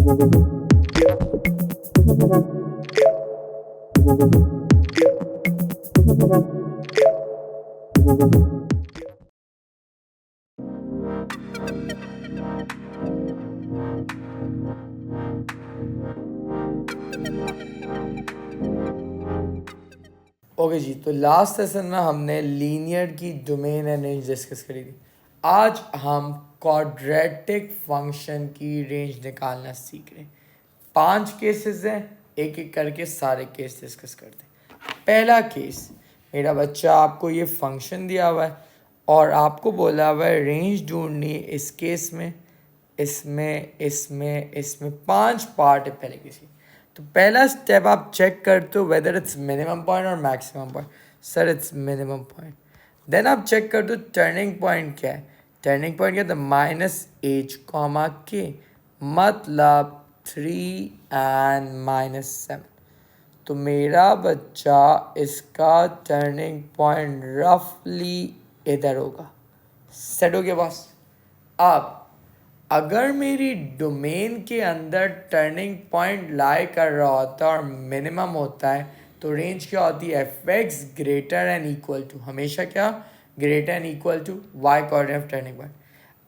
Okay जी, तो last session में हमने लीनियर की डोमेन एंड रेंज डिस्कस करी थी। आज हम क्वाड्रेटिक फंक्शन की रेंज निकालना सीख रहे हैं। 5 केसेस हैं, एक एक करके सारे केस डिस्कस करते हैं। पहला केस, मेरा बच्चा आपको ये फंक्शन दिया हुआ है और आपको बोला हुआ है रेंज ढूंढनी इस केस में, इसमें 5 पार्ट है पहले किसी। तो पहला स्टेप आप चेक करते हो वेदर इट्स मिनिमम पॉइंट और maximum point. Sir it's minimum point. Then आप चेक करते हो टर्निंग पॉइंट क्या है। टर्निंग पॉइंट क्या था, -h, मतलब 3 एंड -7। तो मेरा बच्चा इसका टर्निंग पॉइंट रफली इधर होगा। सेट हो गया बॉस। अब अगर मेरी डोमेन के अंदर टर्निंग पॉइंट लाई कर रहा होता है और मिनिमम होता है तो रेंज क्या होती है, F x greater and equal to, हमेशा क्या, greater and equal to Y coordinate of turning point.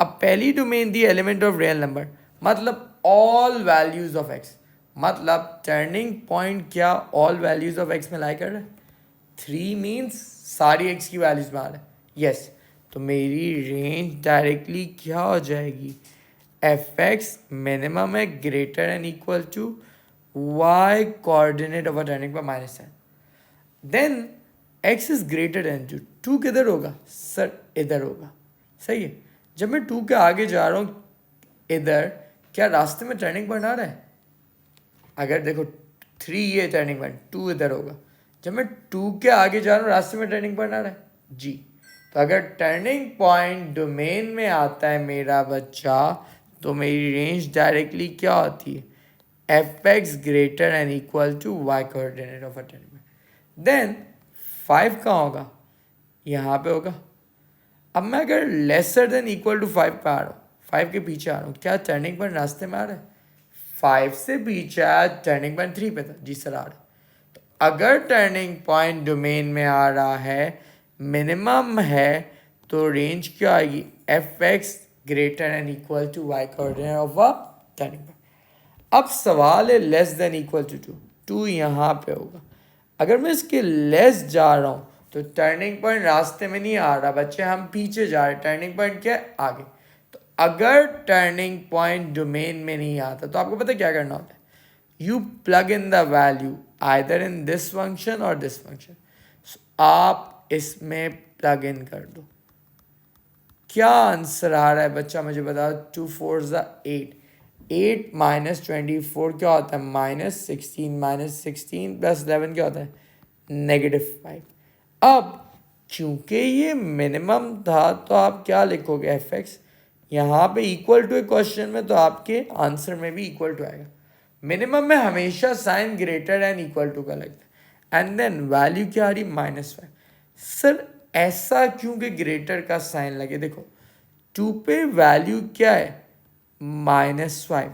अब पहली domain the element of real number, मतलब ऑल वैल्यूज ऑफ एक्स, मतलब टर्निंग पॉइंट क्या ऑल वैल्यूज ऑफ एक्स में lie कर रहा है। 3 मीन्स सारी एक्स की वैल्यूज में आ रहा है, यस। तो मेरी रेंज डायरेक्टली क्या हो जाएगी, एफ एक्स मिनिमम है greater and equal to Y coordinate of turning पर -7। Then x is greater than 2 किधर होगा सर, इधर होगा। सही है। जब मैं 2 के आगे जा रहा हूँ इधर, क्या रास्ते में टर्निंग पॉइंट आ रहा है? अगर देखो 3 ये टर्निंग पॉइंट, 2 इधर होगा। जब मैं 2 के आगे जा रहा हूँ रास्ते में टर्निंग पॉइंट आ रहा है जी। तो अगर टर्निंग पॉइंट डोमेन में आता है मेरा बच्चा, तो मेरी रेंज डायरेक्टली क्या होती है, F x greater and equal to Y coordinate of a turning point. Then 5 कहाँ होगा, यहाँ पे होगा। अब मैं अगर लेसर देन इक्वल टू 5 पे आ रहा हूँ, 5 के पीछे आ रहा हूँ, क्या टर्निंग पॉइंट रास्ते में आ रहा है? 5 से पीछे आया, टर्निंग पॉइंट 3 पे था जी सर, आ रहा है। तो अगर टर्निंग पॉइंट डोमेन में आ रहा है, मिनिमम है, तो रेंज क्या आएगी, F x greater and equal to Y coordinate of a turning point. अब सवाल है लेस देन इक्वल टू 2 यहाँ पे होगा। अगर मैं इसके लेस जा रहा हूँ तो टर्निंग पॉइंट रास्ते में नहीं आ रहा बच्चे, हम पीछे जा रहे हैं। टर्निंग पॉइंट क्या है, आगे। तो अगर टर्निंग पॉइंट डोमेन में नहीं आता तो आपको पता क्या करना होता है, you plug in the value either in this function और दिस फंक्शन। आप इसमें प्लग इन कर दो। क्या आंसर आ रहा है बच्चा, मुझे बताओ। 2 4 8, 8 -24 क्या होता है, -16, -16 + 11 क्या होता है, -5। अब क्योंकि ये मिनिमम था तो आप क्या लिखोगे, एफ एक्स यहाँ पे इक्वल टू क्वेश्चन में, तो आपके आंसर में भी इक्वल टू आएगा। मिनिमम में हमेशा sign greater and equal to का लगता है। एंड देन वैल्यू क्या आ रही, -5। सर ऐसा क्यों कि ग्रेटर का साइन लगे, देखो 2 पे वैल्यू क्या है, -5।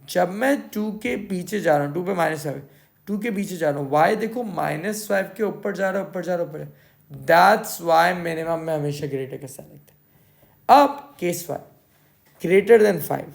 जब मैं 2 के पीछे जा रहा हूँ, 2 पे -5, 2 के पीछे जा रहा हूँ, वाई देखो -5 के ऊपर जा रहा है, ऊपर जा रहा है, ऊपर। दैट्स वाई मिनिमम में हमेशा ग्रेटर का साइन लगता है। अब case 5, greater than 5।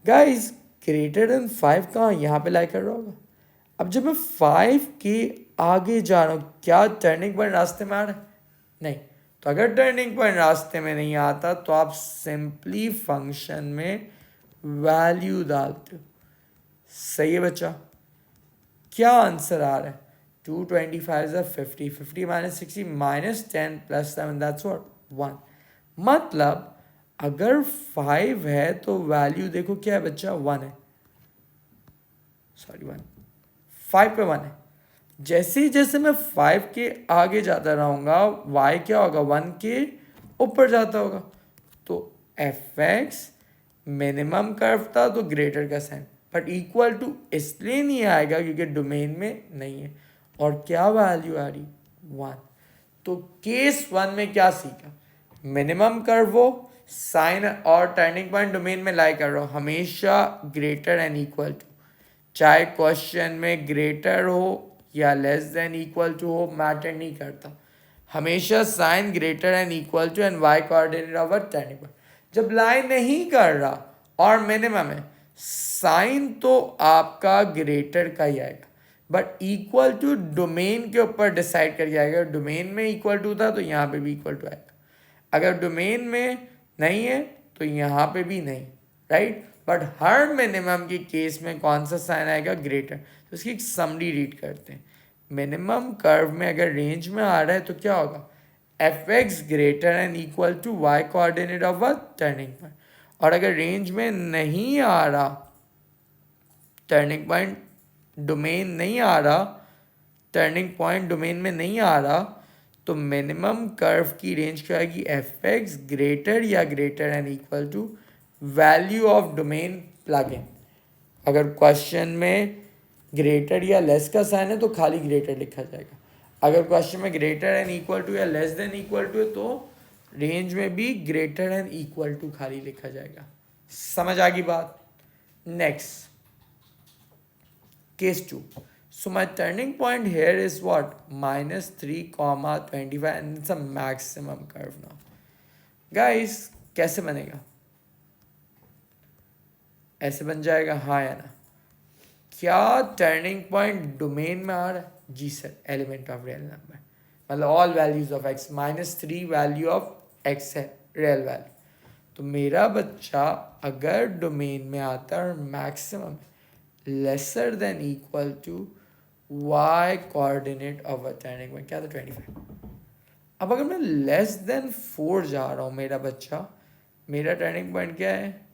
Guys greater than 5 कहाँ, यहाँ पे लाई कर रहा होगा। अब जब मैं 5 के आगे जा रहा हूँ, क्या टर्निंग पॉइंट रास्ते में आ रहा है, नहीं। तो अगर टर्निंग पॉइंट रास्ते में नहीं आता तो आप सिंपली फंक्शन में वैल्यू डालते हो। सही है बच्चा। क्या आंसर आ रहा है, 225 50, 50 -60 -10 + 7, दैट्स व्हाट 1। मतलब अगर 5 है तो वैल्यू देखो क्या है बच्चा, 1 है। सॉरी 1, 5 पे 1 है। जैसे जैसे मैं 5 के आगे जाता रहूँगा, y क्या होगा, 1 के ऊपर जाता होगा। तो एफ एक्स मिनिमम कर्व था तो ग्रेटर का साइन, बट इक्वल टू इसलिए नहीं आएगा क्योंकि डोमेन में नहीं है। और क्या वैल्यू आ रही, 1। तो केस 1 में क्या सीखा, मिनिमम कर्व हो, साइन और टर्निंग पॉइंट डोमेन में लाई कर रहा हूँ, हमेशा ग्रेटर एंड इक्वल टू, चाहे क्वेश्चन में ग्रेटर हो या लेस देन इक्वल टू हो, मैटर नहीं करता, हमेशा sign greater and equal to and y coordinate of turning point. जब लाई नहीं कर रहा और मिनिमम है, साइन तो आपका ग्रेटर का ही आएगा, बट इक्वल टू डोमेन के ऊपर डिसाइड कर जाएगा। डोमेन में इक्वल टू था तो यहाँ पे भी इक्वल टू आएगा, अगर डोमेन में नहीं है तो यहाँ पे भी नहीं, राइट। बट हर मिनिमम के केस में कौन सा साइन आएगा, ग्रेटर। तो उसकी एक समरी रीड करते हैं। मिनिमम कर्व में अगर रेंज में आ रहा है तो क्या होगा, f x greater and equal to Y coordinate of a turning point. और अगर रेंज में नहीं आ रहा, टर्निंग पॉइंट डोमेन नहीं आ रहा, टर्निंग पॉइंट डोमेन में नहीं आ रहा, तो मिनिमम कर्व की रेंज क्या आएगी, एफ एक्स ग्रेटर या greater and equal to value of domain plug in. अगर क्वेश्चन में ग्रेटर या लेस का साइन है तो खाली ग्रेटर लिखा जाएगा, अगर क्वेश्चन में ग्रेटर एंड इक्वल टू या लेस देन इक्वल टू है तो रेंज में भी ग्रेटर एंड इक्वल टू खाली लिखा जाएगा। समझ आ गई बात। Next case 2. So my turning point here is what, -3, 25, and it's a maximum curve now. Guys, कैसे बनेगा, ऐसे बन जाएगा, हाँ या ना। क्या टर्निंग पॉइंट डोमेन में आ रहा है, जी sir, element of real number, मतलब all values of x, -3 value of x है, रियल वैल्यू। तो मेरा बच्चा अगर डोमेन में आता है maximum lesser than equal to y coordinate of a turning point, क्या था, 25। अब अगर मैं लेस देन 4 जा रहा हूँ मेरा बच्चा, मेरा टर्निंग पॉइंट क्या है,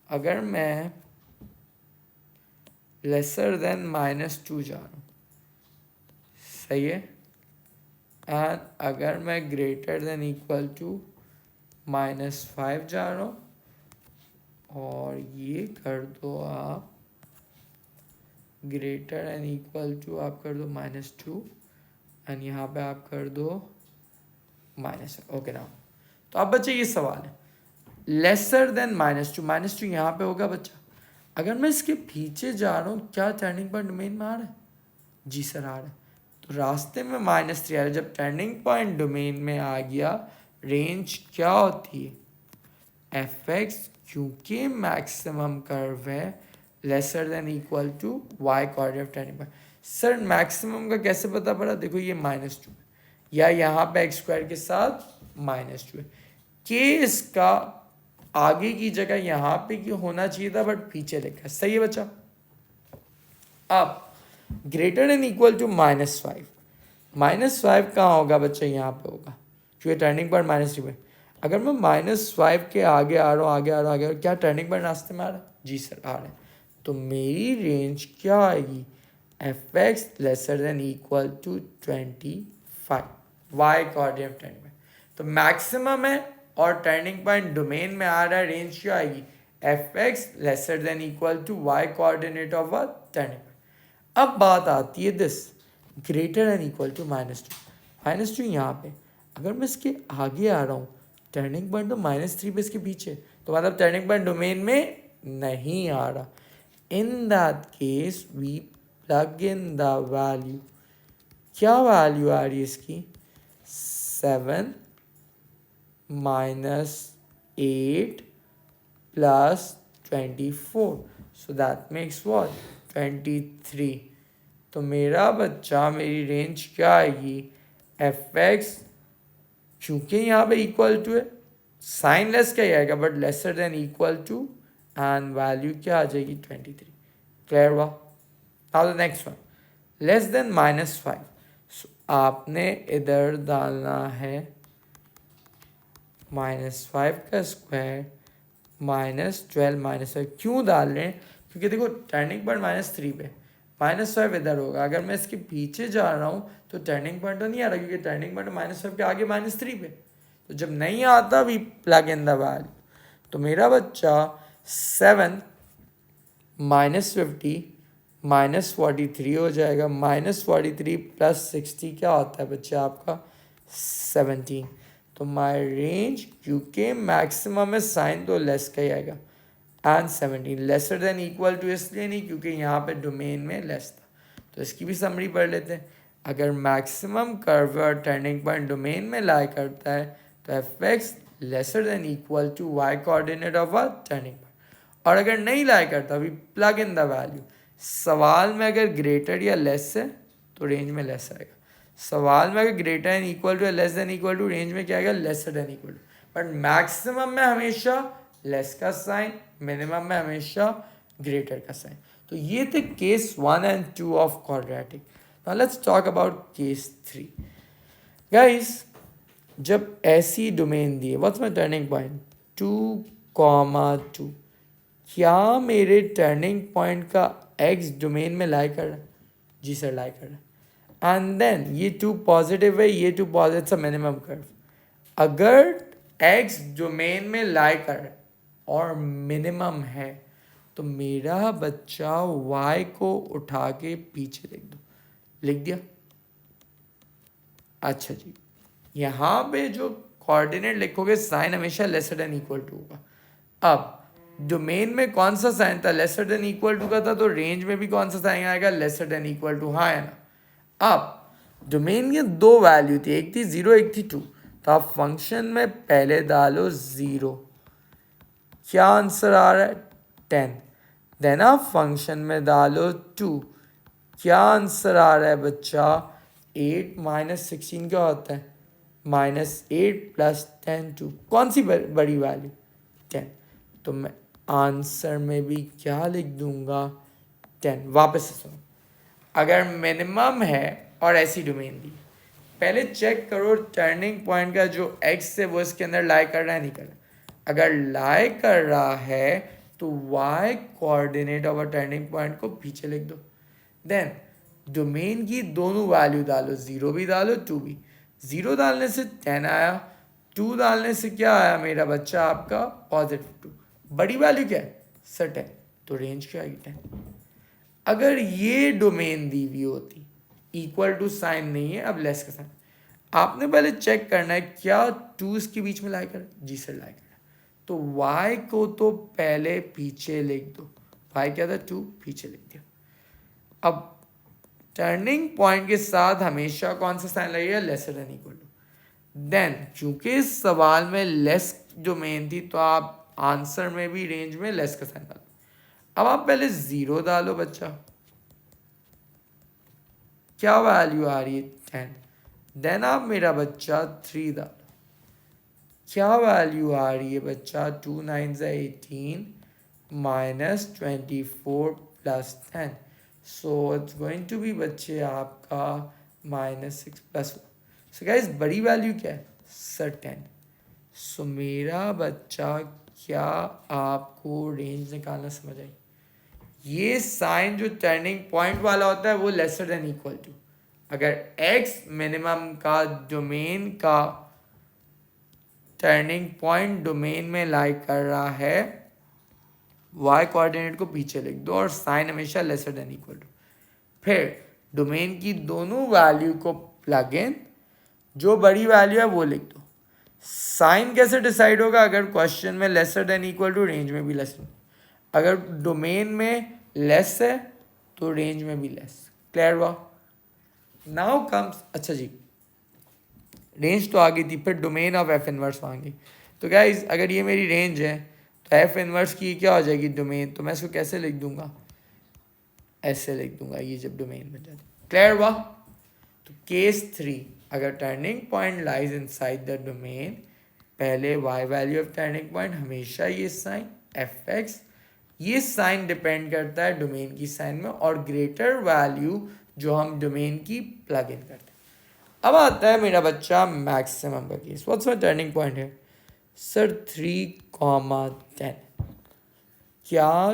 अगर मैं लेसर देन -2 जा रहा हूँ, सही है, एंड अगर मैं ग्रेटर देन इक्वल टू -5 जा रहा हूँ, और ये कर दो आप ग्रेटर एंड इक्वल टू, आप कर दो -2 एंड यहाँ पे आप कर दो -1, ओके ना। तो अब बच्चे ये सवाल है, लेसर देन -2 यहाँ पे होगा बच्चा, अगर मैं इसके पीछे जा रहा हूँ क्या टर्निंग पॉइंट डोमेन में आ रहा है, जी सर आ रहा है। तो रास्ते में -3 आ रहा है, जब टर्निंग पॉइंट डोमेन में आ गया, रेंज क्या होती है, एफ एक्स, क्योंकि मैक्सिमम कर्व है, lesser than equal to Y coordinate turning point. Sir maximum का कैसे पता पड़ा, देखो ये -2 या यहाँ पे एक्स स्क्वायर के साथ -2 है, के इसका आगे की जगह यहाँ पे की होना चाहिए था बट पीछे लिखा है, सही है बच्चा। अब ग्रेटर देन इक्वल टू -5, -5 कहाँ होगा बच्चा, यहाँ पे होगा, क्योंकि टर्निंग पॉइंट -3 पे। अगर मैं -5 के आगे आ रहा हूँ, आगे आ रहा हूँ, क्या टर्निंग पॉइंट रास्ते में आ रहा है, जी सर आ रहा है। तो मेरी रेंज क्या आएगी, F X lesser than equal to 25, Y coordinate turning point. तो मैक्सिमम है और टर्निंग पॉइंट डोमेन में आ रहा है, रेंज क्या आएगी, F X lesser than equal to Y coordinate of a turning point. अब बात आती है this, greater and equal to -2 यहाँ पे, अगर मैं इसके आगे आ रहा हूँ, टर्निंग पॉइंट तो -3 पे इसके पीछे, तो मतलब टर्निंग पॉइंट डोमेन में नहीं आ रहा। In that case we plug in the value, क्या वैल्यू आ रही है इसकी, 7 -8 plus 24, so that makes what, 23। तो मेरा बच्चा, मेरी रेंज क्या आएगी, एफ एक्स, क्योंकि यहाँ पे इक्वल टू है, साइन लेस का ही आएगा but lesser than equal to, and value क्या आ जाएगी, 23। क्लियर हुआ। Now the next one, less than -5। So आपने इधर डालना है -5 का स्क्वायर -12 -5। क्यों डाल रहे हैं, क्योंकि देखो टर्निंग पॉइंट -3 पे, -5 इधर होगा, अगर मैं इसके पीछे जा रहा हूँ तो टर्निंग पॉइंट तो नहीं आ रहा, क्योंकि टर्निंग पॉइंट -5 के आगे -3 पे। तो जब नहीं आता we plug in the value. तो मेरा बच्चा 7 -50 -43 हो जाएगा, -43 + 60 क्या होता है बच्चा आपका, 17। तो माई रेंज क्योंकि मैक्सिमम में साइन तो लेस का ही आएगा and 17 lesser than equal to इसलिए नहीं क्योंकि यहाँ पे डोमेन में लेस था। तो इसकी भी समरी पढ़ लेते हैं। अगर मैक्सिमम कर्व और टर्निंग पॉइंट डोमेन में लाई करता है तो F X lesser than equal to Y coordinate of a turning point. और अगर नहीं लाई करता अभी प्लग इन द वैल्यू। सवाल में अगर ग्रेटर या लेस है तो रेंज में लेस आएगा। सवाल में अगर ग्रेटर एंड इक्वल टू या less than equal to range में क्या आएगा lesser than equal to. But maximum में हमेशा लेस का साइन, मिनिमम में हमेशा ग्रेटर का साइन। तो ये थे case 1 and 2 of quadratic. Now let's talk about case 3 guys. जब ऐसी डोमेन दी है, व्हाट्स माय टर्निंग पॉइंट 2,2, क्या मेरे टर्निंग पॉइंट का एक्स डोमेन में लाई कर रहा है? जी सर लाई कर रहा है। एंड देन ये 2 पॉजिटिव है, ये 2 पॉजिटिव मिनिमम कर्व। अगर एक्स डोमेन में लाई कर रहा है और मिनिमम है तो मेरा बच्चा y को उठा के पीछे लिख दो। लिख दिया? अच्छा जी, यहाँ पे जो कोऑर्डिनेट लिखोगे साइन हमेशा लेसर देन इक्वल टू होगा। अब डोमेन में कौन सा साइन था? लेसर देन इक्वल टू का था। तो रेंज में भी कौन सा साइन आएगा? Lesser than equal to. हाँ है ना। अब डोमेन की 2 वैल्यू थी, एक थी 0 एक थी 2। तो आप फंक्शन में पहले डालो 0, क्या आंसर आ रहा है 10। देन आप फंक्शन में डालो 2, क्या आंसर आ रहा है बच्चा 8 माइनस 16 क्या होता है -8 + 10 2। कौन सी बड़ी वैल्यू 10। तो मैं आंसर में भी क्या लिख दूंगा 10। वापस से सुनो, अगर मिनिमम है और ऐसी डोमेन दी, पहले चेक करो टर्निंग पॉइंट का जो एक्स है वो इसके अंदर लाई कर रहा है नहीं कर रहा। अगर लाई कर रहा है तो y coordinate of a turning point को पीछे लिख दो। देन डोमेन की दोनों वैल्यू डालो, 0 भी डालो 2 भी। 0 डालने से 10 आया, 2 डालने से क्या आया मेरा बच्चा आपका +2। बड़ी वैल्यू क्या है सर 10, तो रेंज क्या आएगी 10। अगर ये डोमेन दी हुई होती, इक्वल टू साइन नहीं है, अब लेस का साइन, आपने पहले चेक करना है क्या 2 इसके बीच में लाई कर। जी सर लाई कर। तो y को तो पहले पीछे लिख दो। y क्या था 2, पीछे लिख दिया। अब टर्निंग पॉइंट के साथ हमेशा कौन सा साइन लगेगा? Lesser than equal to. Then क्योंकि इस सवाल में लेस डोमेन थी तो आप आंसर में भी रेंज में लेस का साइन डालो। अब आप पहले 0 डालो बच्चा, क्या वैल्यू आ रही है 10। देन आप मेरा बच्चा 3 डालो, क्या वैल्यू आ रही है बच्चा 2 9 18 -24 + 10। So it's going to be बच्चे आपका -6 + 1। सो गाइस बड़ी वैल्यू क्या है सर 10। सो मेरा बच्चा क्या आपको रेंज निकालना समझ आई? ये साइन जो टर्निंग पॉइंट वाला होता है वो लेसर देन इक्वल टू। अगर x मिनिमम का डोमेन का टर्निंग पॉइंट डोमेन में लाई कर रहा है, y कोऑर्डिनेट को पीछे लिख दो और साइन हमेशा लेसर देन इक्वल टू। फिर डोमेन की दोनों वैल्यू को प्लग इन, जो बड़ी वैल्यू है वो लिख दो। साइन कैसे डिसाइड होगा? अगर क्वेश्चन में lesser than equal to, range में भी लेस। अगर डोमेन में लेस है तो रेंज में भी लेस। क्लियर हुआ? नाउ कम्स, अच्छा जी रेंज तो आ गई थी, फिर डोमेन ऑफ एफ इनवर्स मांगी। तो गाइस अगर ये मेरी रेंज है तो एफ इनवर्स की क्या हो जाएगी डोमेन। तो मैं इसको कैसे लिख दूंगा? ऐसे लिख दूंगा ये जब डोमेन बन जाए। क्लियर हुआ? तो केस 3, अगर turning point lies inside the domain, पहले y value of turning point हमेशा ये साइन एफ एक्स, ये साइन डिपेंड करता है डोमेन की साइन में, और ग्रेटर वैल्यू जो हम डोमेन की प्लग इन करते हैं। अब आता है मेरा बच्चा मैक्सिमम का case. What's my turning point है सर 3,10। क्या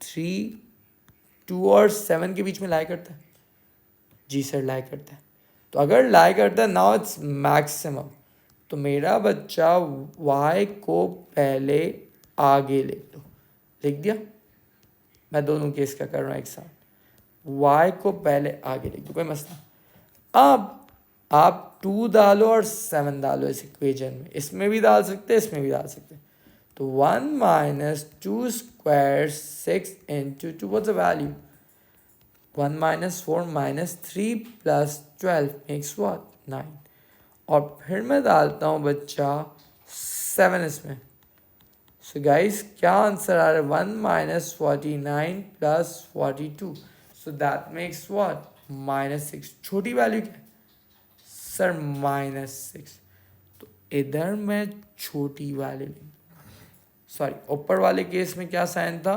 3 2 और 7 के बीच में लाई करता है? जी सर लाई करता है। तो अगर लाई करता है नाउ इट्स मैक्सिमम, तो मेरा बच्चा y को पहले आगे लिख दो। लिख दिया? मैं दोनों केस का कर रहा हूँ एक साथ। y को पहले आगे लिख दो, कोई मसला। अब आप 2 डालो और 7 डालो इस इक्वेशन में, इसमें भी डाल सकते हैं, इसमें भी डाल सकते हैं। तो 1 minus 2 square 6 into 2, what's the value? 1 minus 4 minus 3 plus 12 makes what? 9। और फिर मैं डालता हूँ बच्चा 7 इसमें। सो गाइस क्या आंसर आ रहा है? 1 minus 49 plus 42, so that makes what? -6। छोटी वैल्यू क्या है सर? -6। तो इधर मैं छोटी वैल्यू लिख, सॉरी ऊपर वाले केस में क्या साइन था?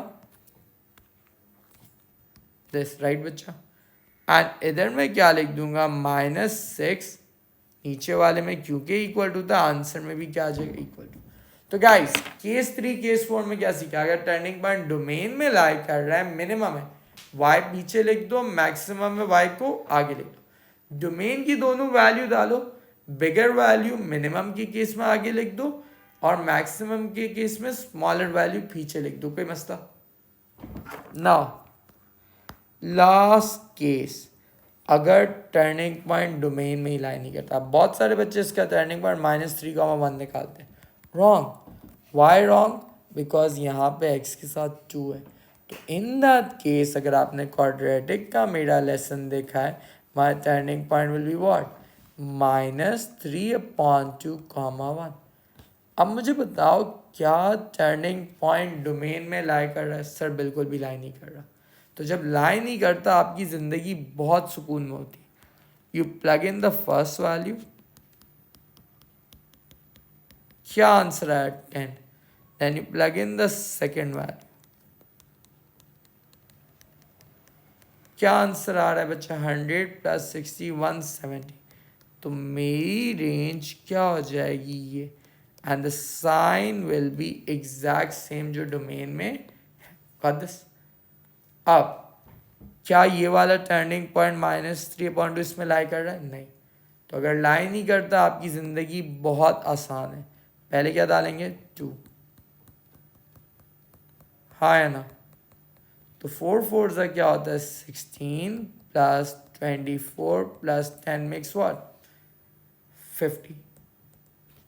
दिस, राइट बच्चा। एंड इधर मैं क्या लिख दूंगा? -6। नीचे वाले में क्योंकि इक्वल टू था, आंसर में भी क्या आ जाएगा? Equal to. तो गाइस केस 3 केस 4 में क्या सीखा? अगर टर्निंग पॉइंट डोमेन में लाई कर रहा है, मिनिमम है, y पीछे लिख दो, मैक्सिमम में y को आगे लिख दो। डोमेन की दोनों वैल्यू डालो, बिगर वैल्यू मिनिमम के केस में आगे लिख दो और मैक्सिमम के केस में स्मॉलर वैल्यू पीछे लिख दो। कोई मसला? नाउ लास्ट केस, अगर टर्निंग पॉइंट डोमेन में ही लाई नहीं करता। बहुत सारे बच्चे इसका टर्निंग पॉइंट -3, 1 निकालते हैं। रॉन्ग। Y wrong? बिकॉज यहाँ पे x के साथ 2 है। तो इन दैट केस अगर आपने क्वाड्रेटिक का मेरा लेसन देखा है, my turning point will be what? -3/2, 1। अब मुझे बताओ क्या टर्निंग पॉइंट डोमेन में लाई कर रहा है? सर बिल्कुल भी लाई नहीं कर रहा। तो जब लाई नहीं करता आपकी ज़िंदगी बहुत सुकून में होती है। You plug in the first value, क्या आंसर है? 10। Then you plug in the second value, क्या आंसर आ रहा है बच्चा? 100 + 60 170। तो मेरी रेंज क्या हो जाएगी? ये, and the sign will be exact same जो डोमेन में है। अब क्या ये वाला टर्निंग पॉइंट -3/2 इसमें लाई कर रहा है? नहीं। तो अगर लाई नहीं करता आपकी ज़िंदगी बहुत आसान है। पहले क्या डालेंगे? 2, हाँ है ना? तो 4 4 सा क्या होता है? 16 + 24 + 10 makes what? 50,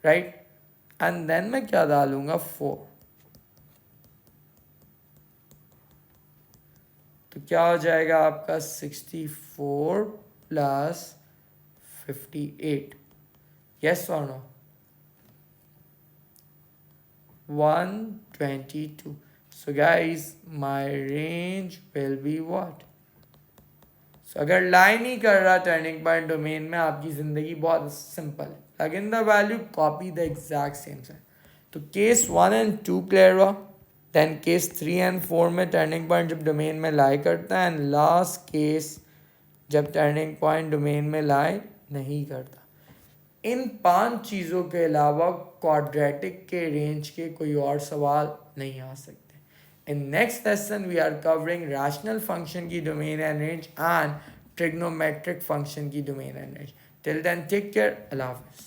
right. And then मैं क्या डालूंगा? 4। तो क्या हो जाएगा आपका? 64 + 58, yes or no? 122. So guys my range will be what? So अगर लाइन ही कर रहा टर्निंग पॉइंट डोमेन में, आपकी ज़िंदगी बहुत सिंपल है। Plug in the value, copy the exact same sign. तो केस 1 एंड 2 क्लियर हुआ। देन केस 3 एंड 4 में टर्निंग पॉइंट जब डोमेन में लाई करता है, एंड लास्ट केस जब टर्निंग पॉइंट डोमेन में लाई नहीं करता। इन 5 चीज़ों के अलावा क्वाड्रेटिक के रेंज के कोई और सवाल नहीं आ सकते। In next lesson, we are covering rational function की domain and range and trigonometric function की domain and range. Till then, take care. Allah Hafiz.